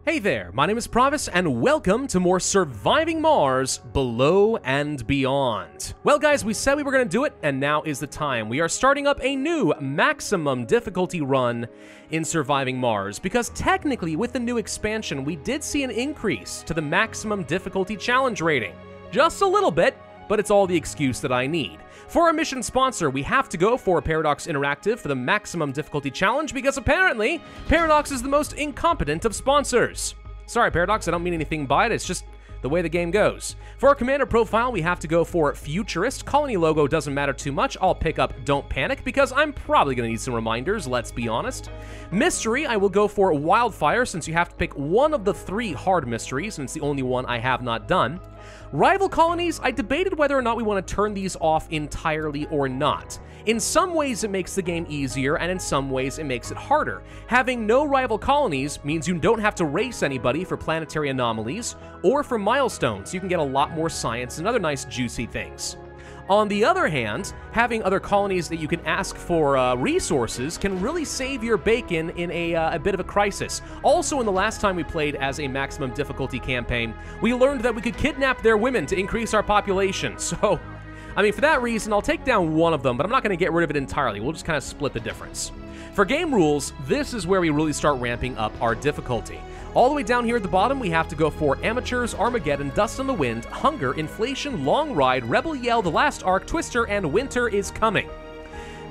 Hey there, my name is Pravus, and welcome to more Surviving Mars Below and Beyond. Well guys, we said we were going to do it, and now is the time. We are starting up a new maximum difficulty run in Surviving Mars, because technically with the new expansion, we did see an increase to the maximum difficulty challenge rating. Just a little bit, but it's all the excuse that I need. For our mission sponsor, we have to go for Paradox Interactive for the maximum difficulty challenge because apparently, Paradox is the most incompetent of sponsors. Sorry, Paradox, I don't mean anything by it, it's just the way the game goes. For our commander profile, we have to go for Futurist. Colony logo doesn't matter too much. I'll pick up Don't Panic because I'm probably going to need some reminders, let's be honest. Mystery, I will go for Wildfire since you have to pick one of the 3 hard mysteries and it's the only one I have not done. Rival colonies, I debated whether or not we want to turn these off entirely or not. In some ways it makes the game easier, and in some ways it makes it harder. Having no rival colonies means you don't have to race anybody for planetary anomalies or for milestones. You can get a lot more science and other nice juicy things. On the other hand, having other colonies that you can ask for resources can really save your bacon in a bit of a crisis. Also, in the last time we played as a maximum difficulty campaign, we learned that we could kidnap their women to increase our population. So, I mean, for that reason, I'll take down one of them, but I'm not going to get rid of it entirely. We'll just kind of split the difference. For game rules, this is where we really start ramping up our difficulty. All the way down here at the bottom, we have to go for Amateurs, Armageddon, Dust on the Wind, Hunger, Inflation, Long Ride, Rebel Yell, The Last Ark, Twister, and Winter is Coming.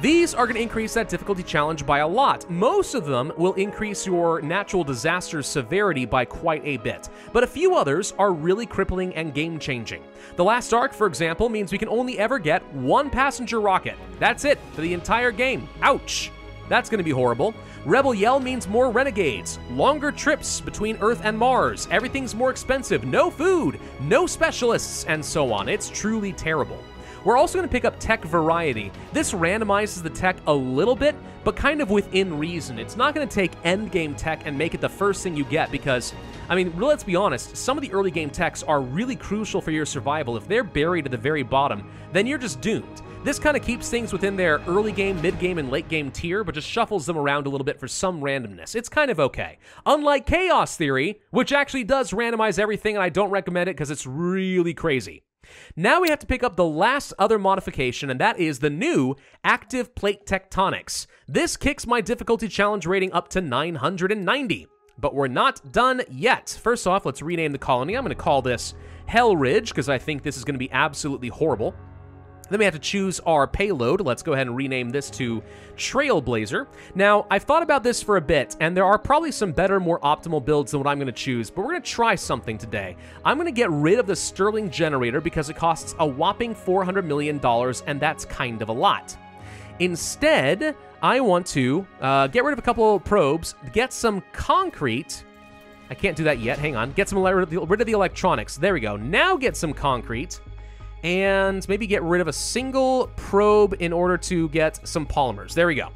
These are going to increase that difficulty challenge by a lot. Most of them will increase your natural disaster's severity by quite a bit, but a few others are really crippling and game-changing. The Last Ark, for example, means we can only ever get 1 passenger rocket. That's it for the entire game. Ouch! That's going to be horrible. Rebel Yell means more renegades, longer trips between Earth and Mars, everything's more expensive, no food, no specialists, and so on. It's truly terrible. We're also going to pick up Tech Variety. This randomizes the tech a little bit, but kind of within reason. It's not going to take endgame tech and make it the first thing you get because, I mean, let's be honest, some of the early game techs are really crucial for your survival. If they're buried at the very bottom, then you're just doomed. This kind of keeps things within their early game, mid game, and late game tier, but just shuffles them around a little bit for some randomness. It's kind of okay. Unlike Chaos Theory, which actually does randomize everything, and I don't recommend it because it's really crazy. Now we have to pick up the last other modification, and that is the new Active Plate Tectonics. This kicks my difficulty challenge rating up to 990. But we're not done yet. First off, let's rename the colony. I'm going to call this Hell Ridge, because I think this is going to be absolutely horrible. Then we have to choose our payload. Let's go ahead and rename this to Trailblazer. Now, I've thought about this for a bit, and there are probably some better, more optimal builds than what I'm going to choose, but we're going to try something today. I'm going to get rid of the Stirling Generator because it costs a whopping $400 million, and that's kind of a lot. Instead, I want to get rid of a couple of probes, get some concrete. I can't do that yet. Hang on. Get some rid of the electronics. There we go. Now get some concrete. And maybe get rid of a single probe in order to get some polymers. There we go.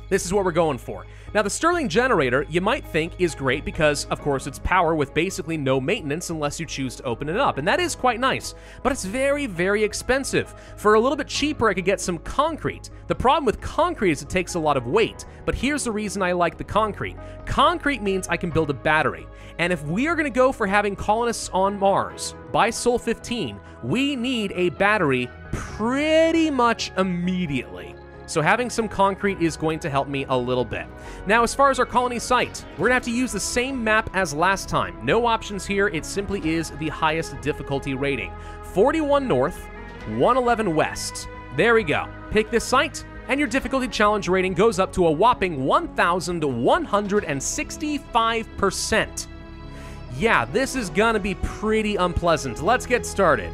This is what we're going for. Now, the Stirling Generator, you might think, is great because, of course, it's power with basically no maintenance unless you choose to open it up, and that is quite nice, but it's very, very expensive. For a little bit cheaper, I could get some concrete. The problem with concrete is it takes a lot of weight, but here's the reason I like the concrete. Concrete means I can build a battery, and if we are going to go for having colonists on Mars by Sol 15, we need a battery pretty much immediately. So having some concrete is going to help me a little bit. Now, as far as our colony site, we're going to have to use the same map as last time. No options here, it simply is the highest difficulty rating. 41 North, 111 West. There we go. Pick this site, and your difficulty challenge rating goes up to a whopping 1,165%. Yeah, this is gonna be pretty unpleasant. Let's get started.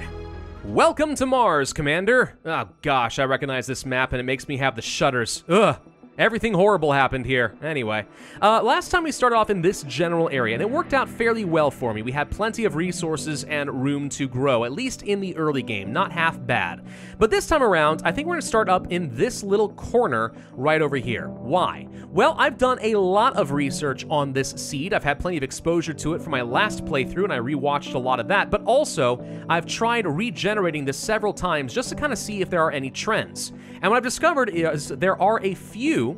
Welcome to Mars, Commander. Oh gosh, I recognize this map and it makes me have the shudders. Ugh. Everything horrible happened here. Anyway, last time we started off in this general area, and it worked out fairly well for me. We had plenty of resources and room to grow, at least in the early game, not half bad. But this time around, I think we're going to start up in this little corner right over here. Why? Well, I've done a lot of research on this seed. I've had plenty of exposure to it for my last playthrough, and I rewatched a lot of that, but also, I've tried regenerating this several times just to kind of see if there are any trends. And what I've discovered is there are a few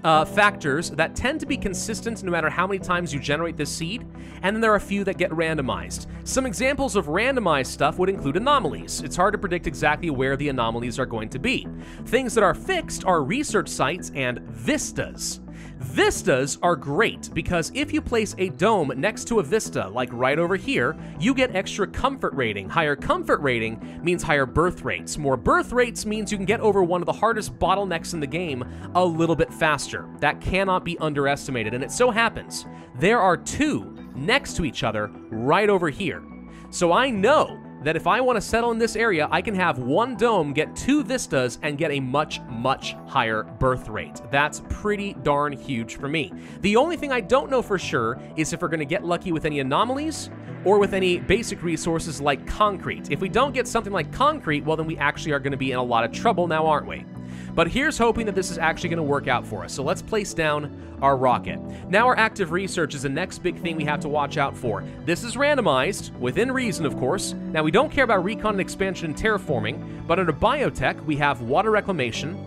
factors that tend to be consistent no matter how many times you generate this seed, and then there are a few that get randomized. Some examples of randomized stuff would include anomalies. It's hard to predict exactly where the anomalies are going to be. Things that are fixed are research sites and vistas. Vistas are great because if you place a dome next to a vista, like right over here, you get extra comfort rating. Higher comfort rating means higher birth rates. More birth rates means you can get over one of the hardest bottlenecks in the game a little bit faster. That cannot be underestimated, and it so happens there are two next to each other right over here. So I know that if I want to settle in this area, I can have one dome get two vistas and get a much, much higher birth rate. That's pretty darn huge for me. The only thing I don't know for sure is if we're going to get lucky with any anomalies or with any basic resources like concrete. If we don't get something like concrete, well, then we actually are going to be in a lot of trouble now, aren't we? But here's hoping that this is actually going to work out for us. So let's place down our rocket. Now our active research is the next big thing we have to watch out for. This is randomized, within reason, of course. Now we don't care about recon and expansion and terraforming, but under biotech, we have water reclamation.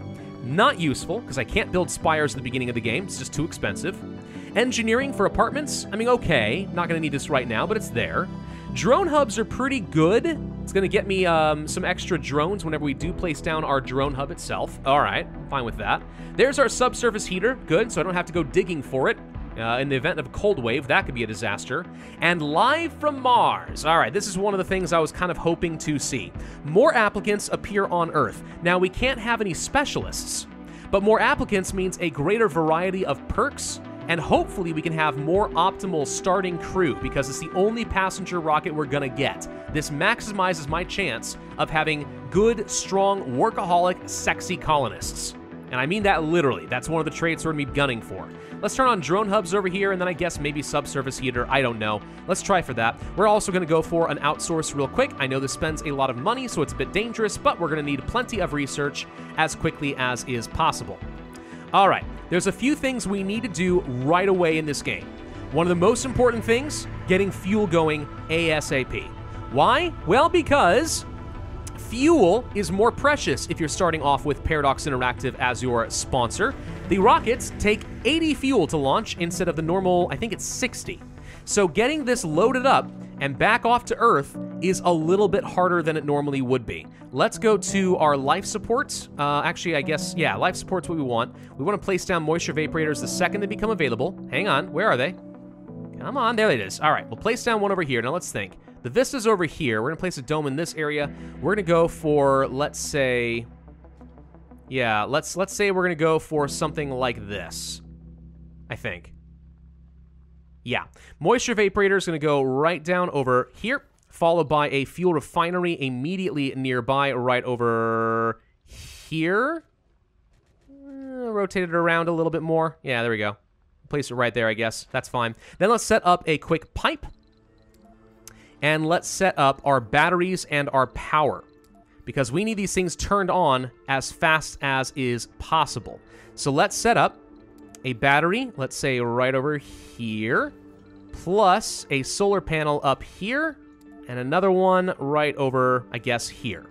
Not useful, because I can't build spires at the beginning of the game. It's just too expensive. Engineering for apartments, I mean, okay. Not going to need this right now, but it's there. Drone hubs are pretty good. It's going to get me some extra drones whenever we do place down our drone hub itself. All right, fine with that. There's our subsurface heater. Good, so I don't have to go digging for it. In the event of a cold wave, that could be a disaster. And live from Mars. All right, this is one of the things I was kind of hoping to see. More applicants appear on Earth. Now, we can't have any specialists, but more applicants means a greater variety of perks, and hopefully we can have more optimal starting crew because it's the only passenger rocket we're gonna get. This maximizes my chance of having good, strong, workaholic, sexy colonists. And I mean that literally. That's one of the traits we're gonna be gunning for. Let's turn on drone hubs over here, and then I guess maybe subsurface heater. I don't know. Let's try for that. We're also gonna go for an outsource real quick. I know this spends a lot of money, so it's a bit dangerous, but we're gonna need plenty of research as quickly as is possible. All right, there's a few things we need to do right away in this game. One of the most important things, getting fuel going ASAP. Why? Well, because fuel is more precious if you're starting off with Paradox Interactive as your sponsor. The rockets take 80 fuel to launch instead of the normal, I think it's 60. So getting this loaded up and back off to Earth is a little bit harder than it normally would be. Let's go to our life support. Actually, I guess, yeah, life support's what we want. We want to place down moisture vaporators the second they become available. Hang on, where are they? Come on, there it is. All right, we'll place down one over here. Now let's think. The vista's over here. We're gonna place a dome in this area. We're gonna go for, let's say, yeah, let's say we're gonna go for something like this, I think. Yeah, moisture vaporator is going to go right down over here, followed by a fuel refinery immediately nearby right over here. Rotate it around a little bit more. Yeah, there we go. Place it right there, I guess. That's fine. Then let's set up a quick pipe. And let's set up our batteries and our power, because we need these things turned on as fast as is possible. So let's set up a battery, let's say right over here, plus a solar panel up here, and another one right over, I guess, here.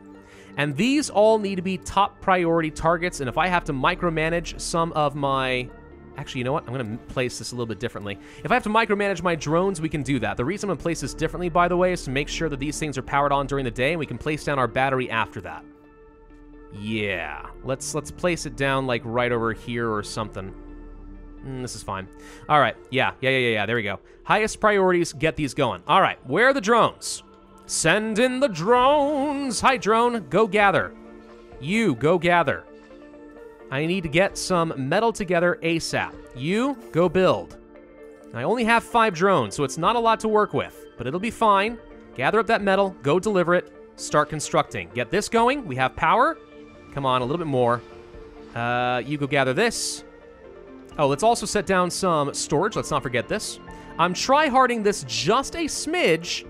And these all need to be top priority targets, and if I have to micromanage some of my... Actually, you know what? I'm going to place this a little bit differently. If I have to micromanage my drones, we can do that. The reason I'm going to place this differently, by the way, is to make sure that these things are powered on during the day, and we can place down our battery after that. Yeah. Let's place it down, like, right over here or something. This is fine. All right. Yeah. There we go. Highest priorities, get these going. All right. Where are the drones? Send in the drones. Hi, drone. Go gather. You, go gather. I need to get some metal together ASAP. You, go build. I only have 5 drones, so it's not a lot to work with, but it'll be fine. Gather up that metal. Go deliver it. Start constructing. Get this going. We have power. Come on, a little bit more. You go gather this. Oh, let's also set down some storage. Let's not forget this. I'm try-harding this just a smidge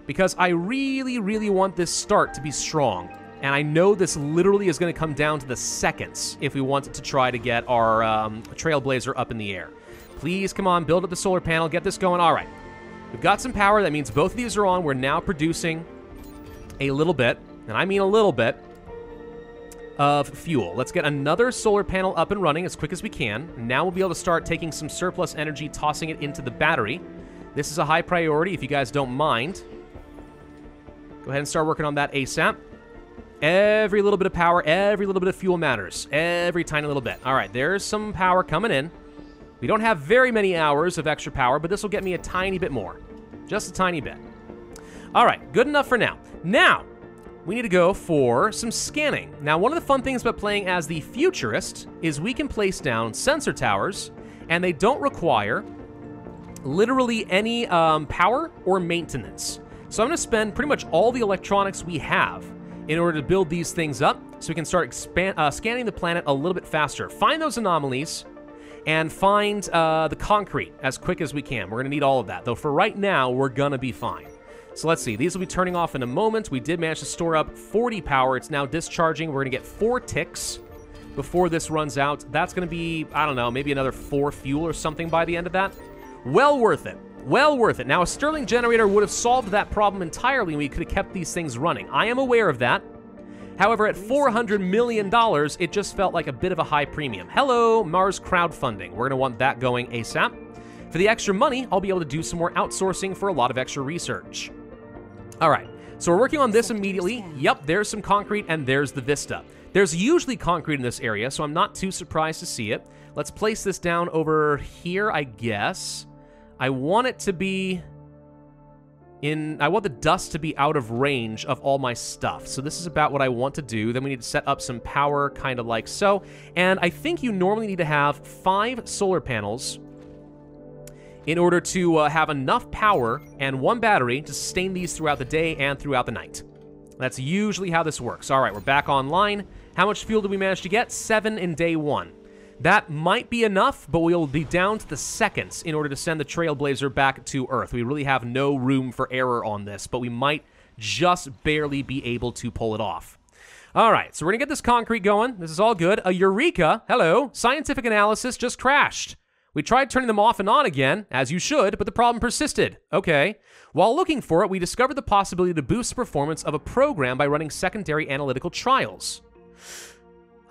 because I really, really want this start to be strong. And I know this literally is going to come down to the seconds if we want to try to get our Trailblazer up in the air. Please, come on, build up the solar panel. Get this going. All right. We've got some power. That means both of these are on. We're now producing a little bit, and I mean a little bit, of fuel. Let's get another solar panel up and running as quick as we can. Now we'll be able to start taking some surplus energy, tossing it into the battery. This is a high priority if you guys don't mind. Go ahead and start working on that ASAP. Every little bit of power, every little bit of fuel matters. Every tiny little bit. All right, there's some power coming in. We don't have very many hours of extra power, but this will get me a tiny bit more. Just a tiny bit. All right, good enough for now. Now, we need to go for some scanning. Now, one of the fun things about playing as the futurist is we can place down sensor towers, and they don't require literally any power or maintenance. So I'm going to spend pretty much all the electronics we have in order to build these things up so we can start scanning the planet a little bit faster. Find those anomalies and find the concrete as quick as we can. We're going to need all of that, though for right now, we're going to be fine. So let's see. These will be turning off in a moment. We did manage to store up 40 power. It's now discharging. We're going to get 4 ticks before this runs out. That's going to be, I don't know, maybe another 4 fuel or something by the end of that. Well worth it. Well worth it. Now, a Stirling generator would have solved that problem entirely, and we could have kept these things running. I am aware of that. However, at $400 million, it just felt like a bit of a high premium. Hello, Mars crowdfunding. We're going to want that going ASAP. For the extra money, I'll be able to do some more outsourcing for a lot of extra research. All right, so we're working on this immediately. Yep, there's some concrete, and there's the vista. There's usually concrete in this area, so I'm not too surprised to see it. Let's place this down over here, I guess. I want it to be I want the dust to be out of range of all my stuff. So this is about what I want to do. Then we need to set up some power, kind of like so. And I think you normally need to have 5 solar panels in order to have enough power and 1 battery to sustain these throughout the day and throughout the night. That's usually how this works. All right, we're back online. How much fuel did we manage to get? 7 in day 1. That might be enough, but we'll be down to the seconds in order to send the Trailblazer back to Earth. We really have no room for error on this, but we might just barely be able to pull it off. All right, so we're going to get this concrete going. This is all good. A Eureka, hello, scientific analysis just crashed. We tried turning them off and on again, as you should, but the problem persisted. Okay. While looking for it, we discovered the possibility to boost the performance of a program by running secondary analytical trials.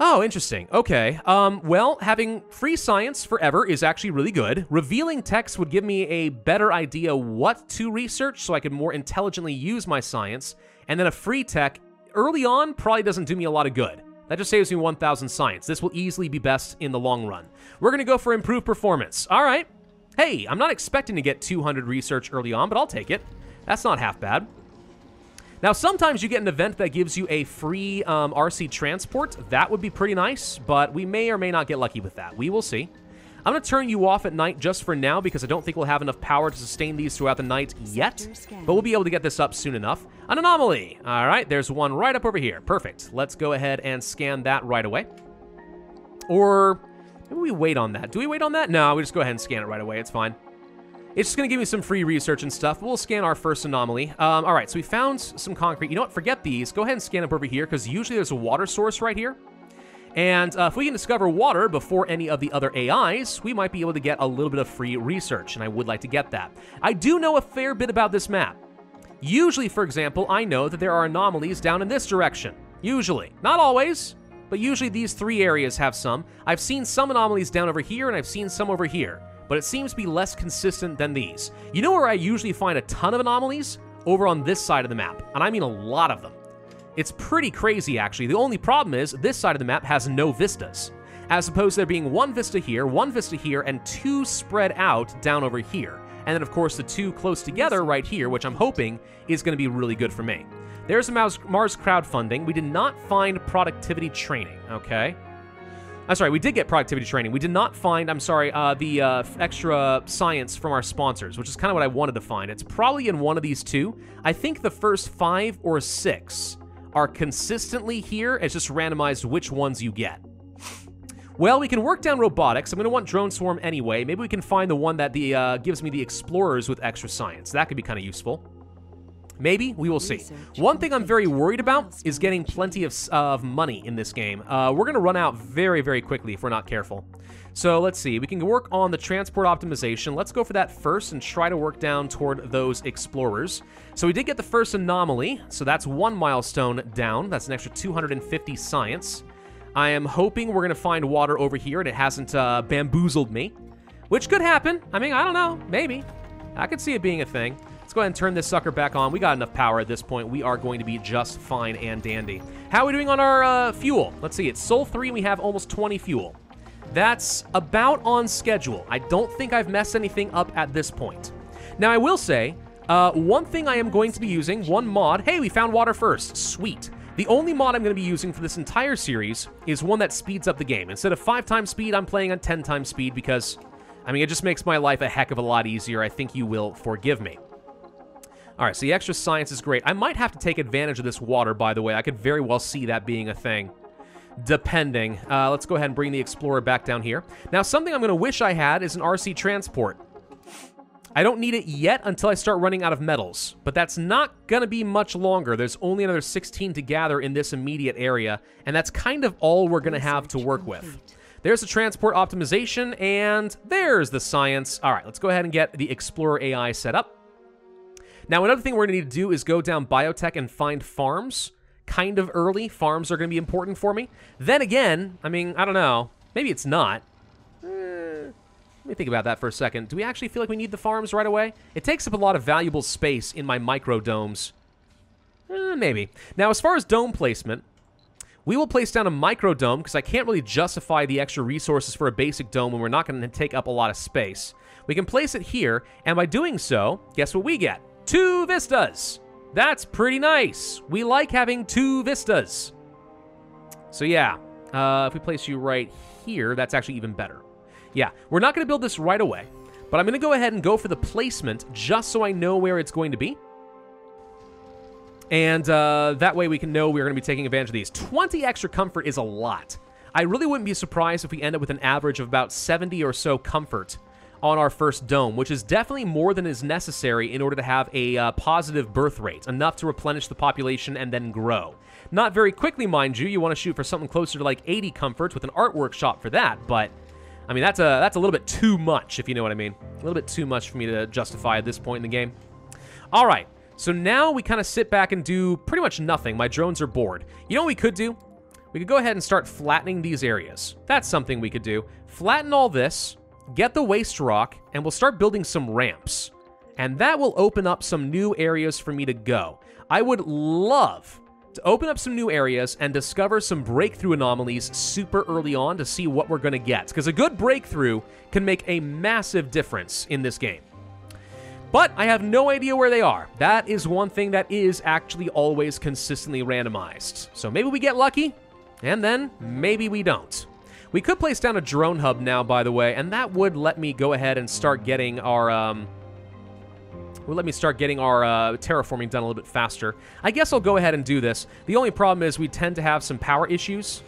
Oh, interesting. Okay. Well, having free science forever is actually really good. Revealing text would give me a better idea what to research so I could more intelligently use my science. And then a free tech early on probably doesn't do me a lot of good. That just saves me 1,000 science. This will easily be best in the long run. We're going to go for improved performance. All right. Hey, I'm not expecting to get 200 research early on, but I'll take it. That's not half bad. Now, sometimes you get an event that gives you a free RC transport. That would be pretty nice, but we may or may not get lucky with that. We will see. I'm going to turn you off at night just for now because I don't think we'll have enough power to sustain these throughout the night yet, but we'll be able to get this up soon enough. An anomaly. All right, there's one right up over here. Perfect. Let's go ahead and scan that right away. Or maybe we wait on that. Do we wait on that? No, we just go ahead and scan it right away. It's fine. It's just going to give me some free research and stuff. We'll scan our first anomaly. All right, so we found some concrete. You know what? Forget these. Go ahead and scan up over here because usually there's a water source right here. And if we can discover water before any of the other AIs, we might be able to get a little bit of free research, and I would like to get that. I do know a fair bit about this map. Usually, for example, I know that there are anomalies down in this direction. Usually. Not always, but usually these 3 areas have some. I've seen some anomalies down over here, and I've seen some over here. But it seems to be less consistent than these. You know where I usually find a ton of anomalies? Over on this side of the map, and I mean a lot of them. It's pretty crazy, actually. The only problem is this side of the map has no vistas, as opposed to there being 1 vista here, 1 vista here, and 2 spread out down over here. And then, of course, the 2 close together right here, which I'm hoping is going to be really good for me. There's some Mars crowdfunding. We did not find productivity training, okay? I'm sorry, we did get productivity training. We did not find, the extra science from our sponsors, which is kind of what I wanted to find. It's probably in one of these 2. I think the first 5 or 6 are consistently here. It's just randomized which ones you get. Well, we can work down robotics. I'm going to want Drone Swarm anyway. Maybe we can find the one that gives me the explorers with extra science. That could be kind of useful. Maybe. We will see. One thing I'm very worried about is getting plenty of money in this game. We're going to run out very, very quickly if we're not careful. So let's see. We can work on the transport optimization. Let's go for that first and try to work down toward those explorers. So we did get the first anomaly. So that's 1 milestone down. That's an extra 250 science. I am hoping we're going to find water over here and it hasn't bamboozled me, which could happen. I mean, I don't know. Maybe. I could see it being a thing. Let's go ahead and turn this sucker back on. We got enough power at this point. We are going to be just fine and dandy. How are we doing on our fuel? Let's see. It's Sol 3 and we have almost 20 fuel. That's about on schedule. I don't think I've messed anything up at this point. Now, I will say, one thing I am going to be using, one mod. Hey, we found water first. Sweet. The only mod I'm going to be using for this entire series is one that speeds up the game. Instead of 5 times speed, I'm playing on 10 times speed because, I mean, it just makes my life a heck of a lot easier. I think you will forgive me. All right, so the extra science is great. I might have to take advantage of this water, by the way. I could very well see that being a thing, depending. Let's go ahead and bring the Explorer back down here. Now, something I'm going to wish I had is an RC transport. I don't need it yet until I start running out of metals, but that's not going to be much longer. There's only another 16 to gather in this immediate area, and that's kind of all we're going to have to work with. There's the transport optimization, and there's the science. All right, let's go ahead and get the Explorer AI set up. Now, another thing we're going to need to do is go down biotech and find farms. Kind of early. Farms are going to be important for me. Then again, I mean, I don't know. Maybe it's not. Let me think about that for a second. Do we actually feel like we need the farms right away? It takes up a lot of valuable space in my micro domes. Maybe. Now, as far as dome placement, we will place down a micro dome because I can't really justify the extra resources for a basic dome when we're not going to take up a lot of space. We can place it here, and by doing so, guess what we get? 2 vistas. That's pretty nice. We like having 2 vistas. So yeah, if we place you right here, that's actually even better. Yeah, we're not going to build this right away, but I'm going to go ahead and go for the placement just so I know where it's going to be. And that way we can know we're going to be taking advantage of these. 20 extra comfort is a lot. I really wouldn't be surprised if we end up with an average of about 70 or so comfort on our first dome, which is definitely more than is necessary in order to have a positive birth rate, enough to replenish the population and then grow. Not very quickly, mind you. You want to shoot for something closer to like 80 comfort with an art workshop for that, but I mean, that's a little bit too much, if you know what I mean. A little bit too much for me to justify at this point in the game. All right, so now we kind of sit back and do pretty much nothing. My drones are bored. You know what we could do? We could go ahead and start flattening these areas. That's something we could do. Flatten all this, get the waste rock, and we'll start building some ramps. And that will open up some new areas for me to go. I would love to open up some new areas and discover some breakthrough anomalies super early on to see what we're going to get. Because a good breakthrough can make a massive difference in this game. But I have no idea where they are. That is one thing that is actually always consistently randomized. So maybe we get lucky, and then maybe we don't. We could place down a drone hub now, by the way, and that would let me go ahead and start getting our, terraforming done a little bit faster. I guess I'll go ahead and do this. The only problem is we tend to have some power issues.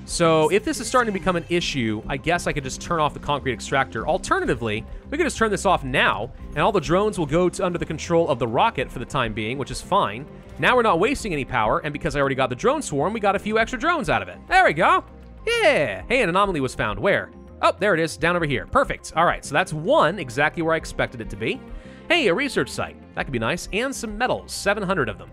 So if this is starting to become an issue, I guess I could just turn off the concrete extractor. Alternatively, we could just turn this off now, and all the drones will go under the control of the rocket for the time being, which is fine. Now we're not wasting any power, and because I already got the drone swarm, we got a few extra drones out of it. There we go. Yeah! Hey, an anomaly was found. Where? Oh, there it is, down over here. Perfect. All right, so that's one, exactly where I expected it to be. Hey, a research site. That could be nice. And some metals, 700 of them.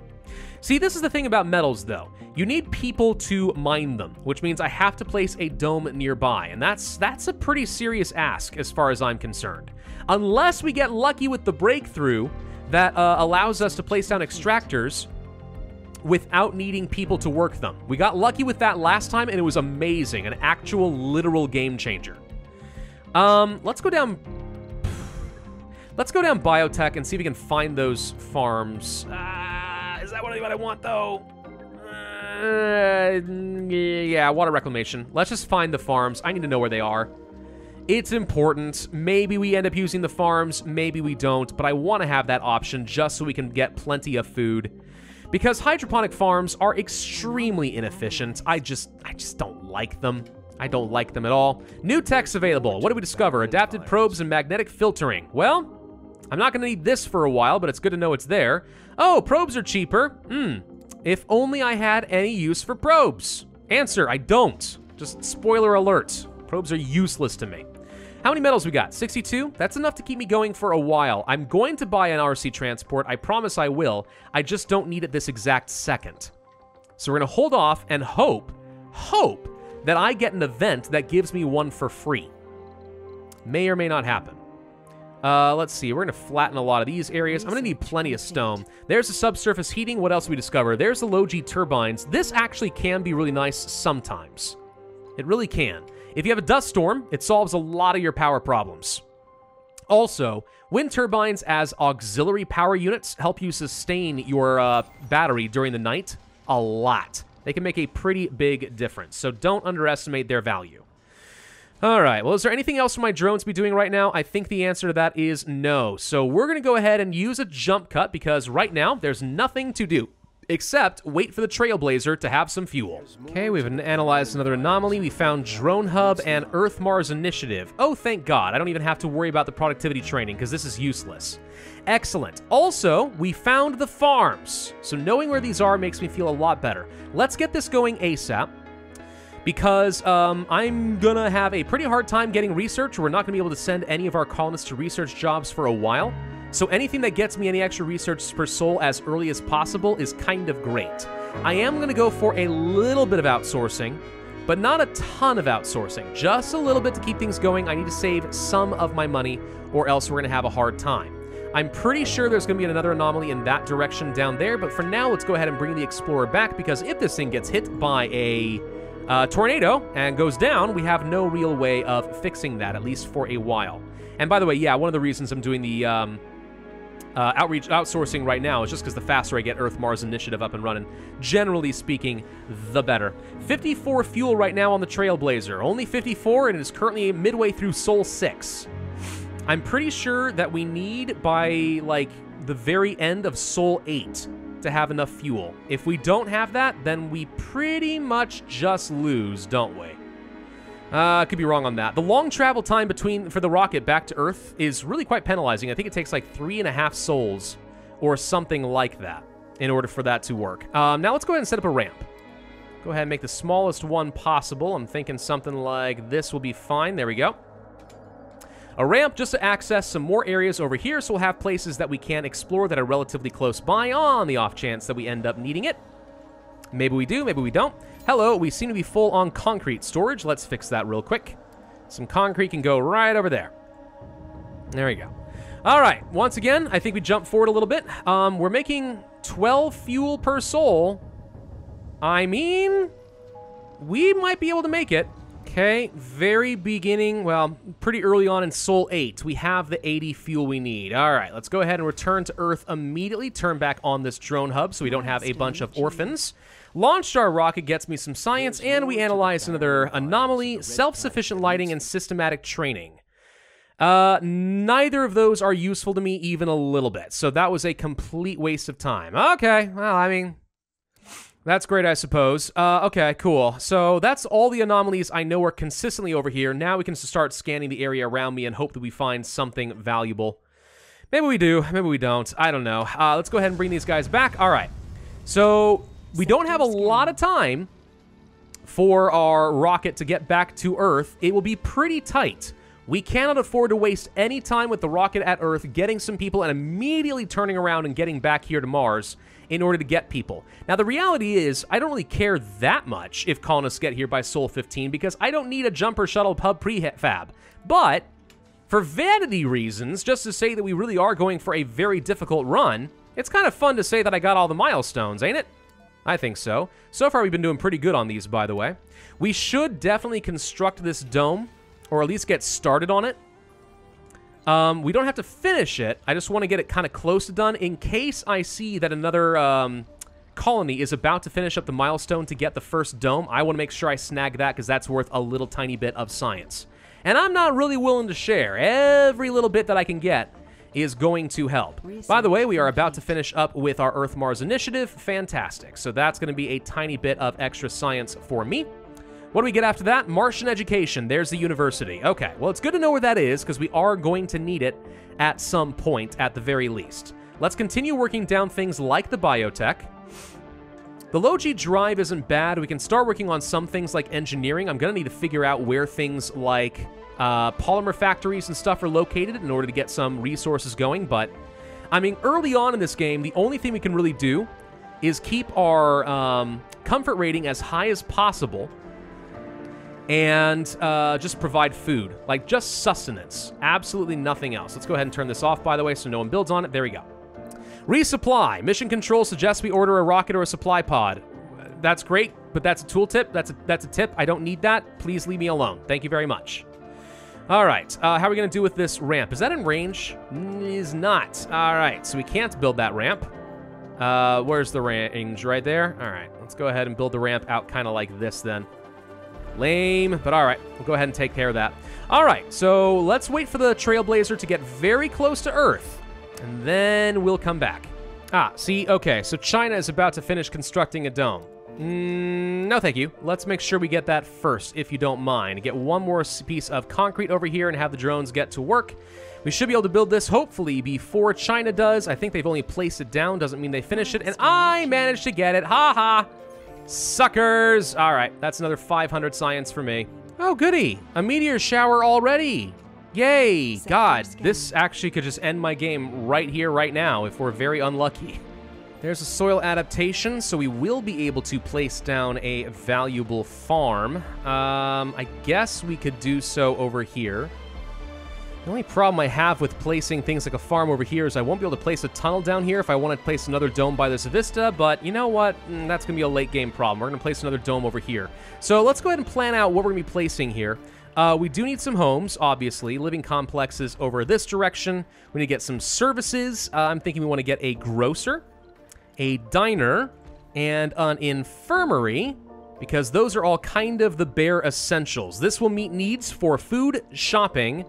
See, this is the thing about metals, though. You need people to mine them, which means I have to place a dome nearby, and that's a pretty serious ask as far as I'm concerned. Unless we get lucky with the breakthrough that allows us to place down extractors without needing people to work them. We got lucky with that last time, and it was amazing. An actual, literal game changer. Let's go down biotech and see if we can find those farms. Is that what I want, though? Yeah, water reclamation. Let's just find the farms. I need to know where they are. It's important. Maybe we end up using the farms, maybe we don't, but I want to have that option just so we can get plenty of food. Because hydroponic farms are extremely inefficient. I just don't like them. I don't like them at all. New techs available. What do we discover? Adapted probes and magnetic filtering. Well, I'm not going to need this for a while, but it's good to know it's there. Oh, probes are cheaper. If only I had any use for probes. Answer, I don't. Just spoiler alert. Probes are useless to me. How many metals we got? 62? That's enough to keep me going for a while. I'm going to buy an RC transport. I promise I will. I just don't need it this exact second. So we're going to hold off and hope hope that I get an event that gives me one for free. May or may not happen. Let's see. We're going to flatten a lot of these areas. I'm going to need plenty of stone. There's the subsurface heating. What else do we discover? There's the low-G turbines. This actually can be really nice sometimes. It really can. If you have a dust storm, it solves a lot of your power problems. Also, wind turbines as auxiliary power units help you sustain your battery during the night a lot. They can make a pretty big difference, so don't underestimate their value. All right, well, is there anything else for my drones to be doing right now? I think the answer to that is no. So we're going to go ahead and use a jump cut because right now there's nothing to do except wait for the Trailblazer to have some fuel. Okay, we've analyzed another anomaly. We found Drone Hub and Earth-Mars Initiative. Oh, thank God. I don't even have to worry about the productivity training because this is useless. Excellent. Also, we found the farms. So knowing where these are makes me feel a lot better. Let's get this going ASAP. Because I'm going to have a pretty hard time getting research. We're not going to be able to send any of our colonists to research jobs for a while. So anything that gets me any extra research per soul as early as possible is kind of great. I am going to go for a little bit of outsourcing, but not a ton of outsourcing. Just a little bit to keep things going. I need to save some of my money or else we're going to have a hard time. I'm pretty sure there's going to be another anomaly in that direction down there, but for now, let's go ahead and bring the Explorer back because if this thing gets hit by a tornado and goes down, we have no real way of fixing that, at least for a while. And by the way, yeah, one of the reasons I'm doing the outsourcing right now is just because the faster I get Earth-Mars Initiative up and running, generally speaking, the better. 54 fuel right now on the Trailblazer. Only 54, and it is currently midway through Sol 6. I'm pretty sure that we need, by, like, the very end of Sol 8 to have enough fuel. If we don't have that, then we pretty much just lose, don't we? I could be wrong on that. The long travel time for the rocket back to Earth is really quite penalizing. I think it takes like 3.5 sols or something like that in order for that to work. Now let's go ahead and set up a ramp. Go ahead and make the smallest one possible. I'm thinking something like this will be fine. There we go. A ramp just to access some more areas over here, so we'll have places that we can explore that are relatively close by on the off chance that we end up needing it. Maybe we do, maybe we don't. Hello, we seem to be full on concrete storage. Let's fix that real quick. Some concrete can go right over there. There we go. All right, once again, I think we jump forward a little bit. We're making 12 fuel per soul. I mean, we might be able to make it. Okay, very beginning, well, pretty early on in Sol 8, we have the 80 fuel we need. All right, let's go ahead and return to Earth immediately, turn back on this drone hub so we don't have a bunch of orphans. Launched our rocket, gets me some science, and we analyzed another anomaly, self-sufficient lighting, and systematic training. Neither of those are useful to me even a little bit, so that was a complete waste of time. Okay, well, I mean, that's great, I suppose. Okay, cool. So that's all the anomalies I know are consistently over here. Now we can start scanning the area around me and hope that we find something valuable. Maybe we do, maybe we don't. I don't know. Let's go ahead and bring these guys back. All right. So we don't have a lot of time for our rocket to get back to Earth. It will be pretty tight. We cannot afford to waste any time with the rocket at Earth, getting some people and immediately turning around and getting back here to Mars in order to get people. Now, the reality is, I don't really care that much if colonists get here by Sol 15 because I don't need a jumper shuttle hub prefab. But for vanity reasons, just to say that we really are going for a very difficult run, it's kind of fun to say that I got all the milestones, ain't it? I think so. So far, we've been doing pretty good on these, by the way. We should definitely construct this dome, or at least get started on it. We don't have to finish it. I just want to get it kind of close to done in case I see that another colony is about to finish up the milestone to get the first dome. I want to make sure I snag that because that's worth a little tiny bit of science. And I'm not really willing to share. Every little bit that I can get is going to help. By the way, we are about to finish up with our Earth-Mars Initiative. Fantastic. So that's going to be a tiny bit of extra science for me. What do we get after that? Martian education. There's the university. Okay, well, it's good to know where that is because we are going to need it at some point at the very least. Let's continue working down things like the biotech. The low-G drive isn't bad. We can start working on some things like engineering. I'm going to need to figure out where things like polymer factories and stuff are located in order to get some resources going. But, I mean, early on in this game, the only thing we can really do is keep our comfort rating as high as possible and just provide food, like just sustenance, absolutely nothing else. Let's go ahead and turn this off, by the way, so no one builds on it. There we go. Resupply. Mission control suggests we order a rocket or a supply pod. That's great, but that's a tooltip. That's a tip. I don't need that. Please leave me alone. Thank you very much. All right, how are we going to do with this ramp? Is that in range? Is not. All right, so we can't build that ramp. Where's the range? Right there? All right, let's go ahead and build the ramp out kind of like this then. Lame, but all right, we'll go ahead and take care of that. All right, so let's wait for the Trailblazer to get very close to Earth, and then we'll come back. Ah, see, okay, so China is about to finish constructing a dome. No, thank you. Let's make sure we get that first, if you don't mind. Get one more piece of concrete over here and have the drones get to work. We should be able to build this, hopefully, before China does. I think they've only placed it down. Doesn't mean they finish it. And I managed to get it. Ha-ha. Suckers. All right, that's another 500 science for me. Oh, goody. A meteor shower already. Yay. God, this actually could just end my game right here, right now, if we're very unlucky. There's a soil adaptation, so we will be able to place down a valuable farm. I guess we could do so over here. The only problem I have with placing things like a farm over here is I won't be able to place a tunnel down here if I want to place another dome by this vista, but you know what? That's going to be a late game problem. We're going to place another dome over here. So let's go ahead and plan out what we're going to be placing here. We do need some homes, obviously. Living complexes over this direction. We need to get some services. I'm thinking we want to get a grocer, a diner, and an infirmary, because those are all kind of the bare essentials. This will meet needs for food, shopping,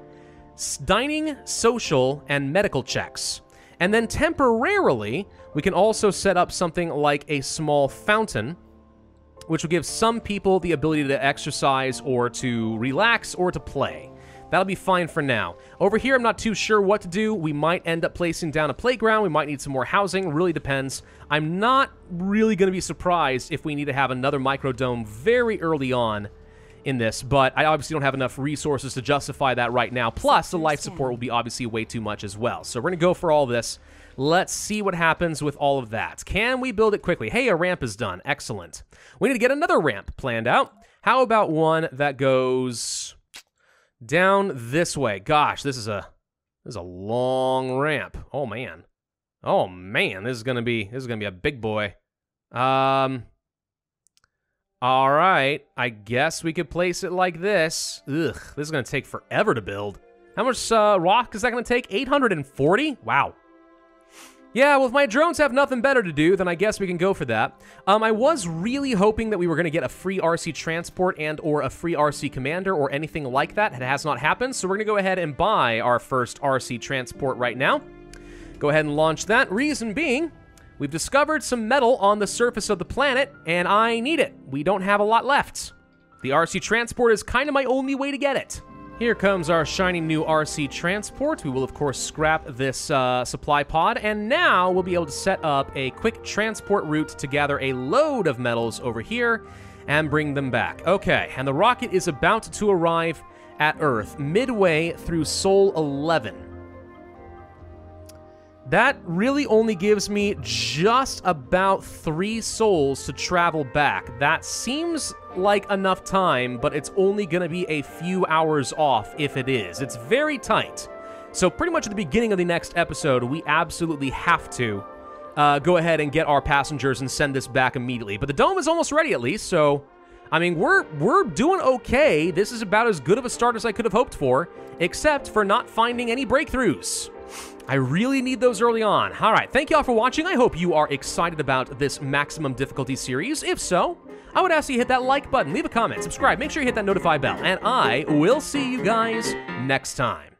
dining, social, and medical checks. And then temporarily, we can also set up something like a small fountain, which will give some people the ability to exercise or to relax or to play. That'll be fine for now. Over here, I'm not too sure what to do. We might end up placing down a playground. We might need some more housing. Really depends. I'm not really going to be surprised if we need to have another microdome very early on in this, but I obviously don't have enough resources to justify that right now. Plus, the life support will be obviously way too much as well. So we're going to go for all this. Let's see what happens with all of that. Can we build it quickly? Hey, a ramp is done. Excellent. We need to get another ramp planned out. How about one that goes down this way? Gosh, this is a long ramp. Oh man. Oh man, this is gonna be a big boy. All right, I guess we could place it like this. Ugh, this is gonna take forever to build. How much rock is that gonna take? 840? Wow. Yeah, well, if my drones have nothing better to do, then I guess we can go for that. I was really hoping that we were going to get a free RC transport and or a free RC commander or anything like that. It has not happened, so we're going to go ahead and buy our first RC transport right now. Go ahead and launch that. Reason being, we've discovered some metal on the surface of the planet, and I need it. We don't have a lot left. The RC transport is kind of my only way to get it. Here comes our shiny new RC transport. We will, of course, scrap this supply pod, and now we'll be able to set up a quick transport route to gather a load of metals over here and bring them back. Okay, and the rocket is about to arrive at Earth, midway through Sol 11. That really only gives me just about 3 souls to travel back. That seems like enough time, but it's only going to be a few hours off if it is. It's very tight. So pretty much at the beginning of the next episode, we absolutely have to go ahead and get our passengers and send this back immediately. But the dome is almost ready at least, so I mean, we're doing okay. This is about as good of a start as I could have hoped for, except for not finding any breakthroughs. I really need those early on. All right, thank you all for watching. I hope you are excited about this maximum difficulty series. If so, I would ask you to hit that like button, leave a comment, subscribe, make sure you hit that notify bell, and I will see you guys next time.